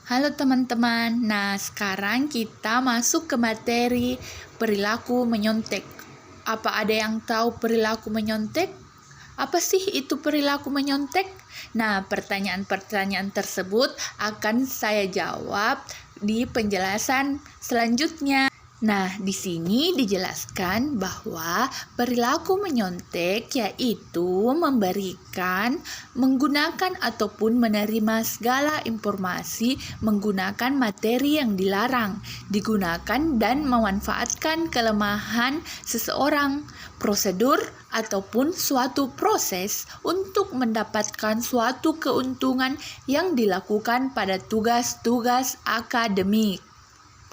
Halo teman-teman, nah sekarang kita masuk ke materi perilaku menyontek. Apa ada yang tahu perilaku menyontek? Apa sih itu perilaku menyontek? Nah, pertanyaan-pertanyaan tersebut akan saya jawab di penjelasan selanjutnya. Nah, di sini dijelaskan bahwa perilaku menyontek yaitu memberikan, menggunakan ataupun menerima segala informasi menggunakan materi yang dilarang, digunakan dan memanfaatkan kelemahan seseorang, prosedur ataupun suatu proses untuk mendapatkan suatu keuntungan yang dilakukan pada tugas-tugas akademik.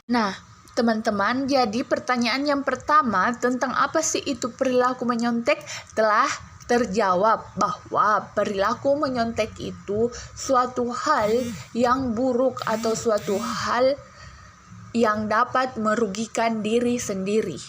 Nah, teman-teman, jadi pertanyaan yang pertama tentang apa sih itu perilaku menyontek telah terjawab bahwa perilaku menyontek itu suatu hal yang buruk atau suatu hal yang dapat merugikan diri sendiri.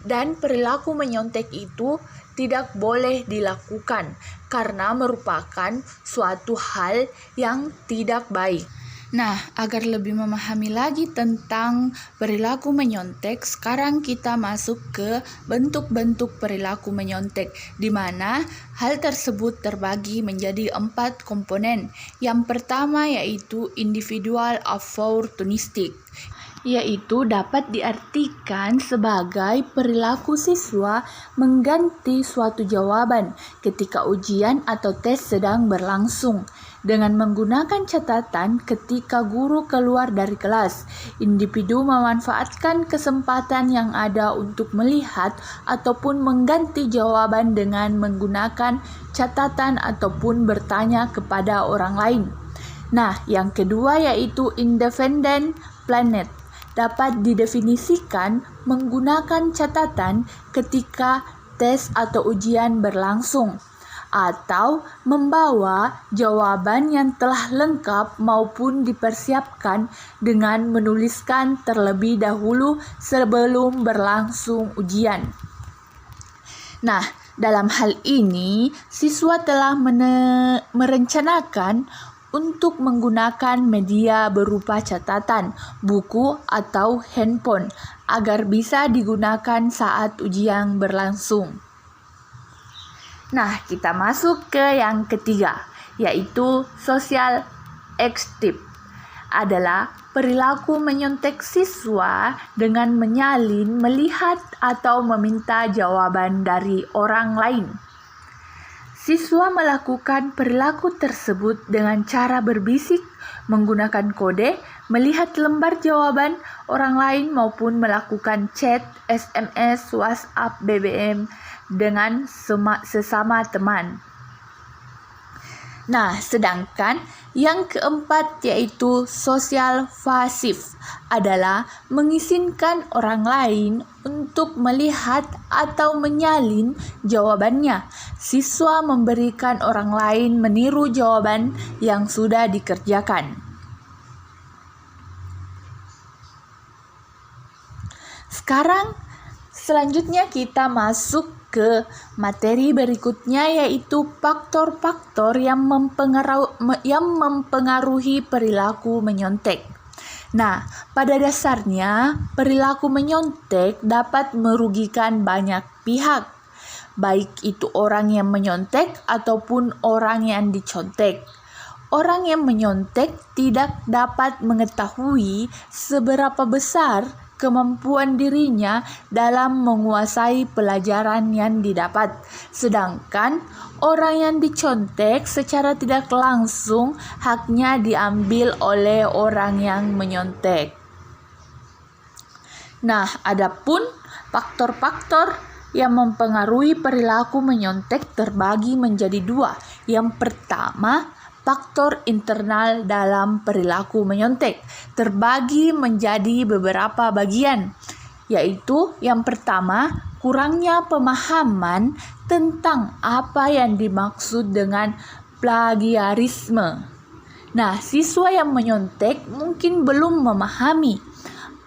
Dan perilaku menyontek itu tidak boleh dilakukan karena merupakan suatu hal yang tidak baik. Nah, agar lebih memahami lagi tentang perilaku menyontek, sekarang kita masuk ke bentuk-bentuk perilaku menyontek, di mana hal tersebut terbagi menjadi 4 komponen. Yang pertama yaitu individual opportunistic, yaitu dapat diartikan sebagai perilaku siswa mengganti suatu jawaban ketika ujian atau tes sedang berlangsung dengan menggunakan catatan ketika guru keluar dari kelas. Individu memanfaatkan kesempatan yang ada untuk melihat ataupun mengganti jawaban dengan menggunakan catatan ataupun bertanya kepada orang lain. Nah, yang kedua yaitu independent planet. Dapat didefinisikan menggunakan catatan ketika tes atau ujian berlangsung, atau membawa jawaban yang telah lengkap maupun dipersiapkan dengan menuliskan terlebih dahulu sebelum berlangsung ujian. Nah, dalam hal ini, siswa telah merencanakan untuk menggunakan media berupa catatan, buku, atau handphone agar bisa digunakan saat ujian berlangsung. Nah, kita masuk ke yang ketiga, yaitu social active. Adalah perilaku menyontek siswa dengan menyalin, melihat, atau meminta jawaban dari orang lain. Siswa melakukan perilaku tersebut dengan cara berbisik, menggunakan kode, melihat lembar jawaban orang lain maupun melakukan chat, SMS, WhatsApp, BBM dengan sesama teman. Nah, sedangkan yang keempat yaitu social pasif adalah mengizinkan orang lain untuk melihat atau menyalin jawabannya. Siswa memberikan orang lain meniru jawaban yang sudah dikerjakan. Sekarang selanjutnya kita masuk ke materi berikutnya yaitu faktor-faktor yang mempengaruhi perilaku menyontek. Nah, pada dasarnya perilaku menyontek dapat merugikan banyak pihak, baik itu orang yang menyontek ataupun orang yang dicontek. Orang yang menyontek tidak dapat mengetahui seberapa besar kemampuan dirinya dalam menguasai pelajaran yang didapat. Sedangkan orang yang dicontek secara tidak langsung haknya diambil oleh orang yang menyontek. Nah, adapun faktor-faktor yang mempengaruhi perilaku menyontek terbagi menjadi 2. Yang pertama, faktor internal dalam perilaku menyontek terbagi menjadi beberapa bagian, yaitu yang pertama, kurangnya pemahaman tentang apa yang dimaksud dengan plagiarisme. Nah, siswa yang menyontek mungkin belum memahami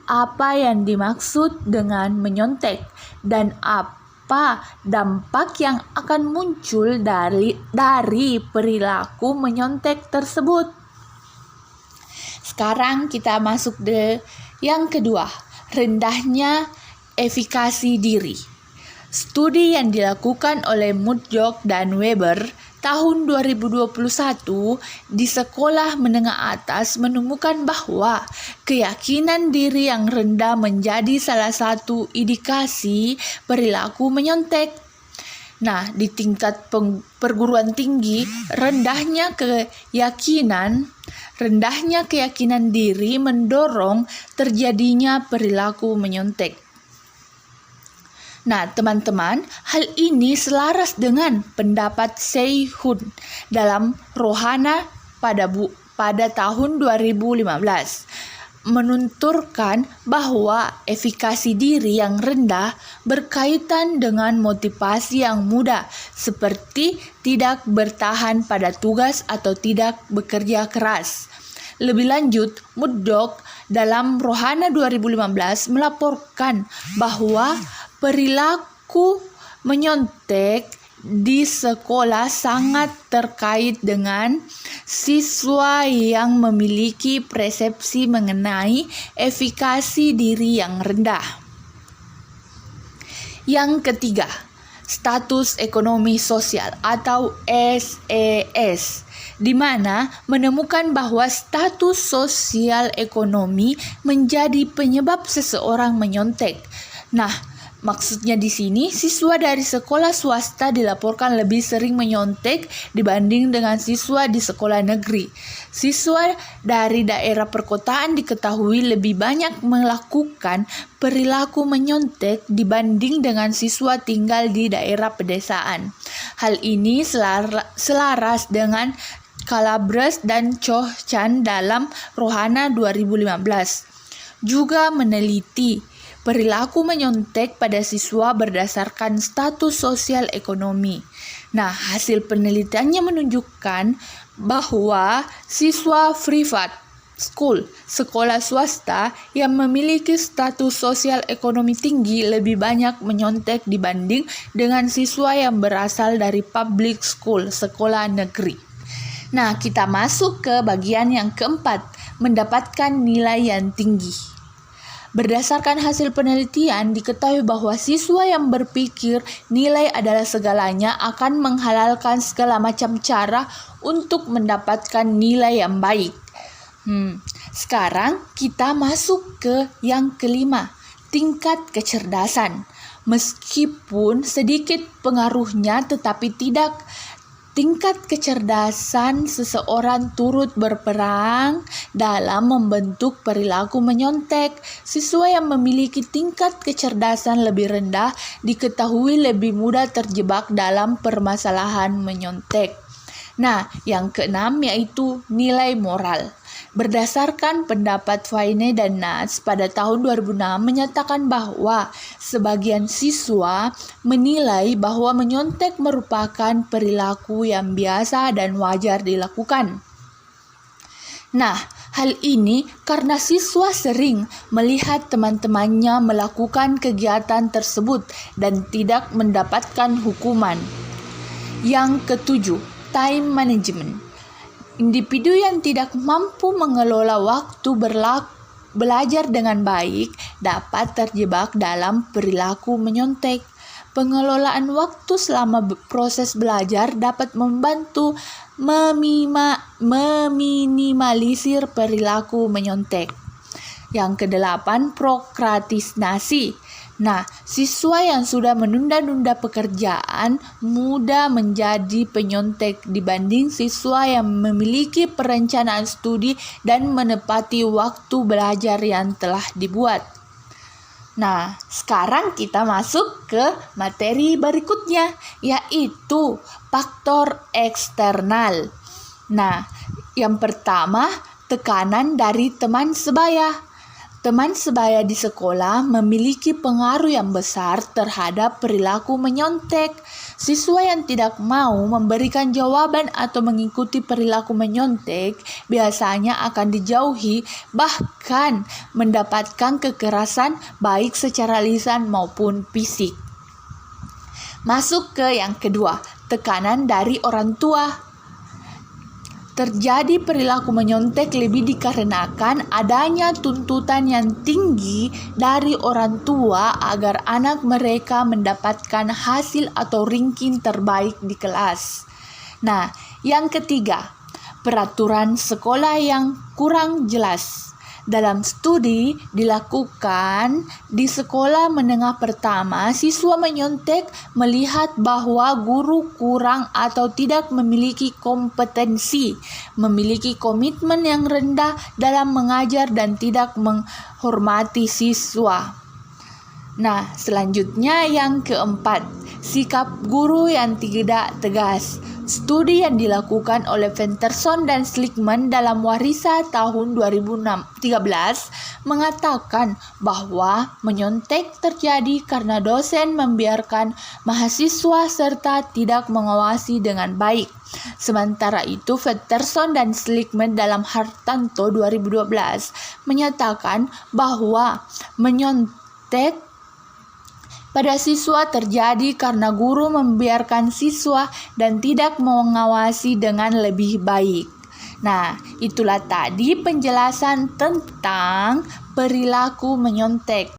apa yang dimaksud dengan menyontek dan apa dampak yang akan muncul dari perilaku menyontek tersebut. sekarang kita masuk ke yang kedua, rendahnya efikasi diri. Studi yang dilakukan oleh Murdoch dan Weber tahun 2021 di sekolah menengah atas menemukan bahwa keyakinan diri yang rendah menjadi salah satu indikasi perilaku menyontek. Nah, di tingkat perguruan tinggi, rendahnya keyakinan diri mendorong terjadinya perilaku menyontek. Nah, teman-teman, hal ini selaras dengan pendapat Sei Hun dalam Rohana pada tahun 2015, menunturkan bahwa efikasi diri yang rendah berkaitan dengan motivasi yang mudah, seperti tidak bertahan pada tugas atau tidak bekerja keras. Lebih lanjut, Murdoch dalam Rohana 2015 melaporkan bahwa perilaku menyontek di sekolah sangat terkait dengan siswa yang memiliki persepsi mengenai efikasi diri yang rendah. Yang ketiga, status ekonomi sosial atau SES, di mana menemukan bahwa status sosial ekonomi menjadi penyebab seseorang menyontek. Nah, maksudnya di sini, siswa dari sekolah swasta dilaporkan lebih sering menyontek dibanding dengan siswa di sekolah negeri. Siswa dari daerah perkotaan diketahui lebih banyak melakukan perilaku menyontek dibanding dengan siswa tinggal di daerah pedesaan. Hal ini selaras dengan Calabrese dan Cho Chan dalam Rohana 2015. Juga meneliti perilaku menyontek pada siswa berdasarkan status sosial ekonomi. Nah, hasil penelitiannya menunjukkan bahwa siswa private school, sekolah swasta yang memiliki status sosial ekonomi tinggi lebih banyak menyontek dibanding dengan siswa yang berasal dari public school, sekolah negeri. Nah, kita masuk ke bagian yang keempat, mendapatkan nilai yang tinggi. Berdasarkan hasil penelitian, diketahui bahwa siswa yang berpikir nilai adalah segalanya akan menghalalkan segala macam cara untuk mendapatkan nilai yang baik. Sekarang kita masuk ke yang kelima, tingkat kecerdasan. Meskipun sedikit pengaruhnya, tetapi tingkat kecerdasan seseorang turut berperan dalam membentuk perilaku menyontek. Siswa yang memiliki tingkat kecerdasan lebih rendah diketahui lebih mudah terjebak dalam permasalahan menyontek. Nah, yang keenam yaitu nilai moral. Berdasarkan pendapat Fayne dan Nats pada tahun 2006 menyatakan bahwa sebagian siswa menilai bahwa menyontek merupakan perilaku yang biasa dan wajar dilakukan. Nah, hal ini karena siswa sering melihat teman-temannya melakukan kegiatan tersebut dan tidak mendapatkan hukuman. Yang ketujuh, time management. Individu yang tidak mampu mengelola waktu belajar dengan baik dapat terjebak dalam perilaku menyontek. Pengelolaan waktu selama proses belajar dapat membantu meminimalisir perilaku menyontek. Yang kedelapan, prokrastinasi. Nah, siswa yang sudah menunda-nunda pekerjaan mudah menjadi penyontek dibanding siswa yang memiliki perencanaan studi dan menepati waktu belajar yang telah dibuat. Nah, sekarang kita masuk ke materi berikutnya, yaitu faktor eksternal. Nah, yang pertama, tekanan dari teman sebaya. Teman sebaya di sekolah memiliki pengaruh yang besar terhadap perilaku menyontek. Siswa yang tidak mau memberikan jawaban atau mengikuti perilaku menyontek biasanya akan dijauhi, bahkan mendapatkan kekerasan baik secara lisan maupun fisik. Masuk ke yang kedua, tekanan dari orang tua. Terjadi perilaku menyontek lebih dikarenakan adanya tuntutan yang tinggi dari orang tua agar anak mereka mendapatkan hasil atau ranking terbaik di kelas. Nah, yang ketiga, peraturan sekolah yang kurang jelas. Dalam studi dilakukan di sekolah menengah pertama, siswa menyontek melihat bahwa guru kurang atau tidak memiliki kompetensi, memiliki komitmen yang rendah dalam mengajar dan tidak menghormati siswa. Nah, selanjutnya yang keempat, sikap guru yang tidak tegas. Studi yang dilakukan oleh Venterson dan Schlickman dalam Warisa tahun 2013 mengatakan bahwa menyontek terjadi karena dosen membiarkan mahasiswa serta tidak mengawasi dengan baik. Sementara itu, Venterson dan Schlickman dalam Hartanto 2012 menyatakan bahwa menyontek pada siswa terjadi karena guru membiarkan siswa dan tidak mengawasi dengan lebih baik. Nah, itulah tadi penjelasan tentang perilaku menyontek.